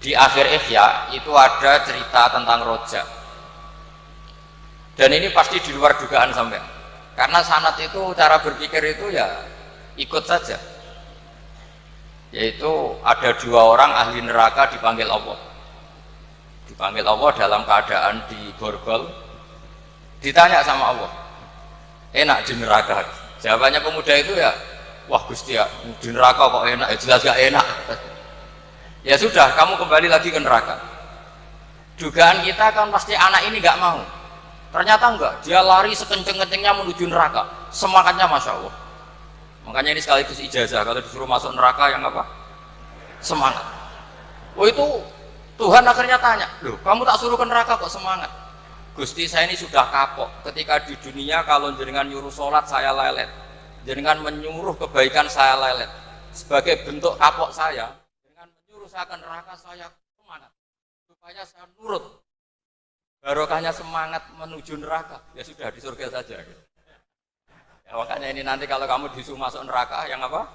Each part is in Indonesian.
Di akhir Ihya itu ada cerita tentang rojak, dan ini pasti di luar dugaan sampai, karena sanad itu cara berpikir itu ya ikut saja, yaitu ada dua orang ahli neraka dipanggil Allah dalam keadaan di borgol, ditanya sama Allah, enak di neraka? Jawabannya pemuda itu ya, wah Gusti ya di neraka kok enak, ya jelas gak enak. Ya sudah, kamu kembali lagi ke neraka. Dugaan kita kan pasti anak ini gak mau, ternyata enggak, dia lari sekenceng-kencengnya menuju neraka, semangatnya Masya Allah. Makanya ini sekaligus ijazah, kalau disuruh masuk neraka yang apa? Semangat. Oh itu Tuhan akhirnya tanya, loh kamu tak suruh ke neraka kok semangat? Gusti saya ini sudah kapok, ketika di dunia kalau jenengan nyuruh sholat saya lelet, jenengan menyuruh kebaikan saya lelet, sebagai bentuk kapok saya, jenengan menyuruh saya ke neraka saya semangat, supaya saya nurut, barokahnya semangat menuju neraka, ya sudah di surga saja. Ya, makanya ini nanti kalau kamu disuruh masuk neraka yang apa?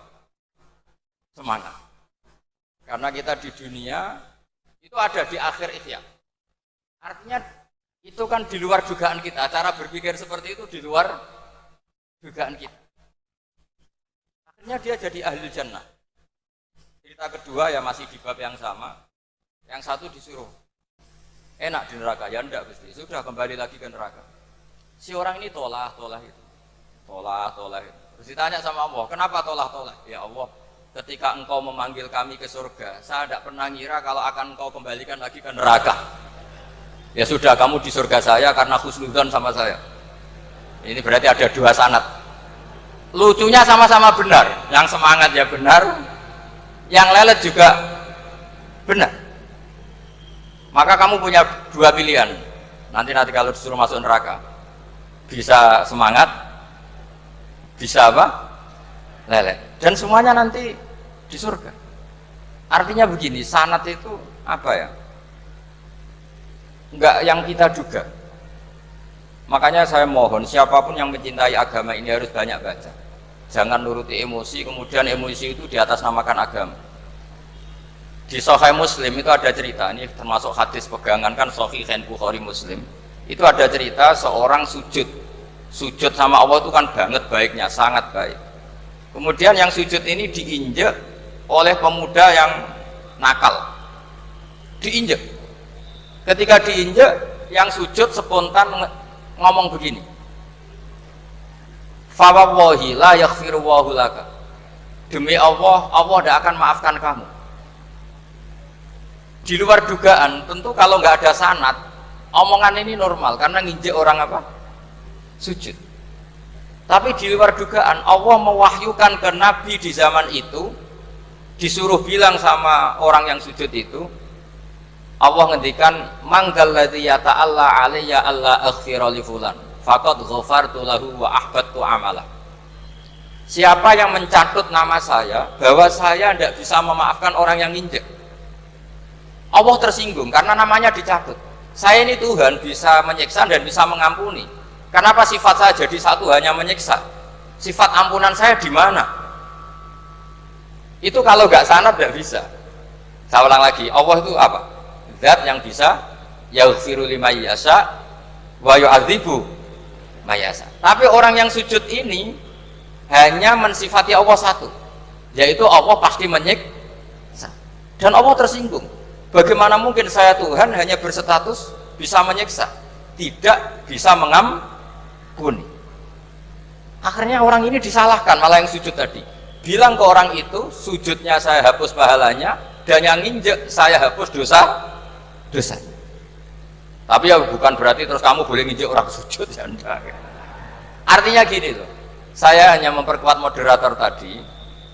Semangat. Karena kita di dunia itu ada di akhir Ihya. Artinya itu kan di luar dugaan kita, cara berpikir seperti itu di luar dugaan kita. Akhirnya dia jadi ahli jannah. Cerita kedua ya masih di bab yang sama. Yang satu disuruh enak di neraka, ya enggak Gusti, sudah kembali lagi ke neraka. Si orang ini tolak itu. Terus ditanya sama Allah, kenapa tolak? Ya Allah, ketika engkau memanggil kami ke surga, saya tidak pernah ngira kalau akan engkau kembalikan lagi ke neraka. Ya sudah, kamu di surga saya karena husnudzon sama saya. Ini berarti ada dua sanad. Lucunya sama-sama benar, yang semangat ya benar, yang lelet juga benar. Maka kamu punya dua pilihan. Nanti kalau disuruh masuk neraka, bisa semangat, bisa apa? Lelet. Dan semuanya nanti di surga. Artinya begini, sanad itu apa ya? Enggak yang kita duga. Makanya saya mohon siapapun yang mencintai agama ini harus banyak baca. Jangan nuruti emosi, kemudian emosi itu di atas namakan agama. Di Sahih Muslim itu ada cerita, ini termasuk hadis pegangan kan Sahih Bukhari Muslim. Itu ada cerita seorang sujud sama Allah itu kan banget baiknya, sangat baik. Kemudian yang sujud ini diinjek oleh pemuda yang nakal, diinjek. Ketika diinjek, yang sujud spontan ngomong begini, fa wallahi la yaghfiru Allahu laka, demi Allah, Allah tidak akan maafkan kamu. Di luar dugaan, tentu kalau nggak ada sanad, omongan ini normal karena nginjek orang apa? Sujud. Tapi di luar dugaan, Allah mewahyukan ke Nabi di zaman itu, disuruh bilang sama orang yang sujud itu, Allah ngendikan, manggal ladzi yata'alla alayya alla aghfira li fulan faqad ghafartu lahu wa ahbattu amalah. Siapa yang mencatut nama saya bahwa saya tidak bisa memaafkan orang yang nginjek, Allah tersinggung karena namanya dicatut. Saya ini Tuhan bisa menyiksa dan bisa mengampuni. Kenapa sifat saya jadi satu hanya menyiksa? Sifat ampunan saya di mana? Itu kalau nggak sanad tidak bisa. Saya ulang lagi, Allah itu apa? Zat yang bisa yaghfiru liman yasha wa yu'adzibu may yasha. Tapi orang yang sujud ini hanya mensifati Allah satu, yaitu Allah pasti menyiksa. Dan Allah tersinggung. Bagaimana mungkin saya Tuhan hanya berstatus bisa menyiksa, tidak bisa mengampuni? Akhirnya orang ini disalahkan, malah yang sujud tadi bilang ke orang itu, sujudnya saya hapus pahalanya, dan yang nginjek saya hapus dosa. Tapi ya bukan berarti terus kamu boleh nginjek orang sujud, ya enggak. Artinya gini loh, saya hanya memperkuat moderator tadi,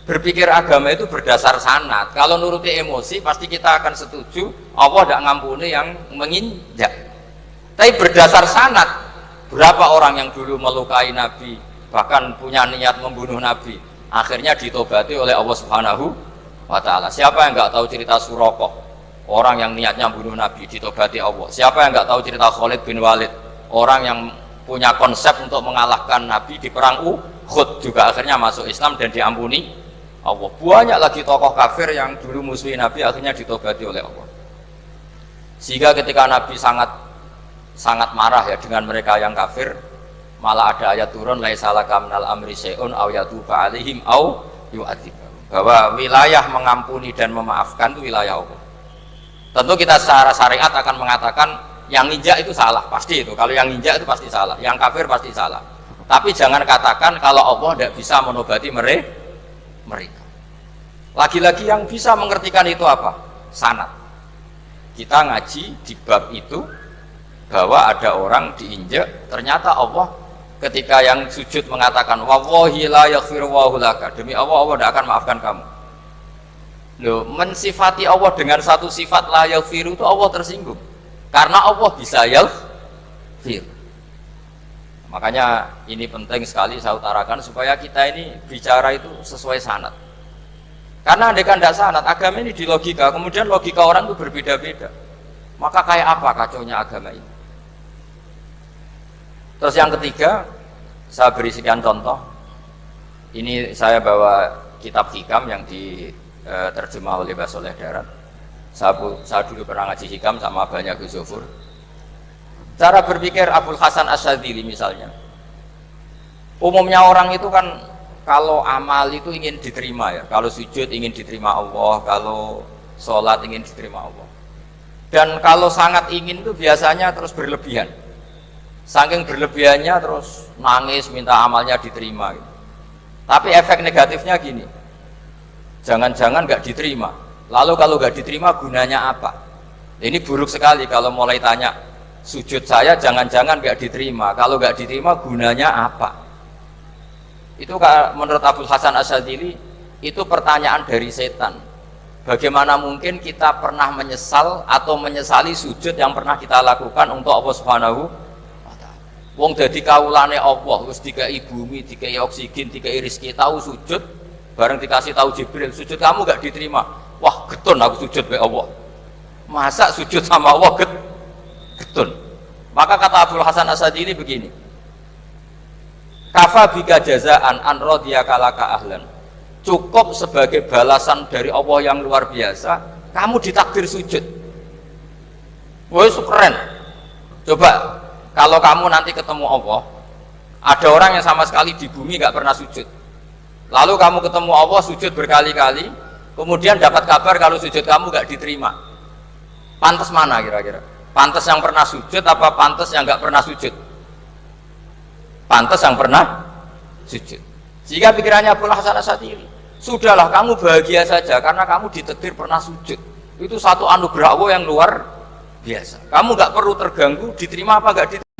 berpikir agama itu berdasar sanad. Kalau nuruti emosi pasti kita akan setuju Allah tidak ngampuni yang menginjak. Tapi berdasar sanad, berapa orang yang dulu melukai Nabi, bahkan punya niat membunuh Nabi, akhirnya ditobati oleh Allah Subhanahu wa Ta'ala. Siapa yang nggak tahu cerita Surakoh, orang yang niatnya bunuh Nabi, ditobati Allah. Siapa yang nggak tahu cerita Khalid bin Walid, orang yang punya konsep untuk mengalahkan Nabi di perang Uhud, juga akhirnya masuk Islam dan diampuni Allah. Banyak lagi tokoh kafir yang dulu musuhi Nabi akhirnya ditobati oleh Allah. Sehingga ketika Nabi sangat marah ya dengan mereka yang kafir, malah ada ayat turun laisa laka minal amri syai'un aw yatuba alaihim aw yu'adzibahum, bahwa wilayah mengampuni dan memaafkan itu wilayah Allah. Tentu kita secara syariat akan mengatakan yang nginjak itu salah, pasti itu. Kalau yang nginjak itu pasti salah, yang kafir pasti salah. Tapi jangan katakan kalau Allah tidak bisa menobati mereka. Lagi-lagi yang bisa mengertikan itu apa? Sanad. Kita ngaji di bab itu bahwa ada orang diinjak, ternyata Allah ketika yang sujud mengatakan wallahi la yaghfiru Allahu laka, demi Allah, Allah tidak akan maafkan kamu. Loh, mensifati Allah dengan satu sifat la yaghfiru itu Allah tersinggung. Karena Allah bisa yaghfir. Makanya ini penting sekali saya utarakan supaya kita ini bicara itu sesuai sanad. Karena andaikan tidak sanad, agama ini di logika, kemudian logika orang itu berbeda-beda. Maka kayak apa kacaunya agama ini? Terus yang ketiga, saya beri sekian contoh. Ini saya bawa kitab hikam yang diterjemah oleh Mbah Soleh Darat. Saya dulu pernah ngaji hikam sama banyak Gus Zofur. Cara berpikir Abul Hasan Asyadzili misalnya, umumnya orang itu kan kalau amal itu ingin diterima ya, kalau sujud ingin diterima Allah, kalau sholat ingin diterima Allah, dan kalau sangat ingin itu biasanya terus berlebihan, saking berlebihannya terus nangis minta amalnya diterima gitu. Tapi efek negatifnya gini, jangan-jangan nggak diterima, lalu kalau nggak diterima gunanya apa? Ini buruk sekali kalau mulai tanya sujud saya jangan-jangan nggak diterima, kalau nggak diterima gunanya apa? Itu menurut Abul Hasan Asyadzili itu pertanyaan dari setan. Bagaimana mungkin kita pernah menyesal atau menyesali sujud yang pernah kita lakukan untuk Allah Subhanahu wa ta'ala. Wong dadi kawulane Allah, wis dikai bumi, dikai oksigen, dikai rezeki, tahu sujud, bareng dikasih tahu Jibril, sujud kamu gak diterima. Wah, getun aku sujud be Allah. Masa sujud sama Allah getun. Maka kata Abul Hasan Asyadzili begini, kafa bika jazaan an radiyaka laka ahlan, cukup sebagai balasan dari Allah yang luar biasa kamu ditakdir sujud. Woi, keren. Coba kalau kamu nanti ketemu Allah, ada orang yang sama sekali di bumi gak pernah sujud, lalu kamu ketemu Allah sujud berkali-kali, kemudian dapat kabar kalau sujud kamu gak diterima, pantas mana kira-kira? Pantas yang pernah sujud apa pantas yang gak pernah sujud? Pantas yang pernah sujud. Jika pikirannya Abul Hasan Asyadzili, sudahlah kamu bahagia saja karena kamu ditakdir pernah sujud. Itu satu anugerah Allah yang luar biasa. Kamu gak perlu terganggu diterima apa gak diterima.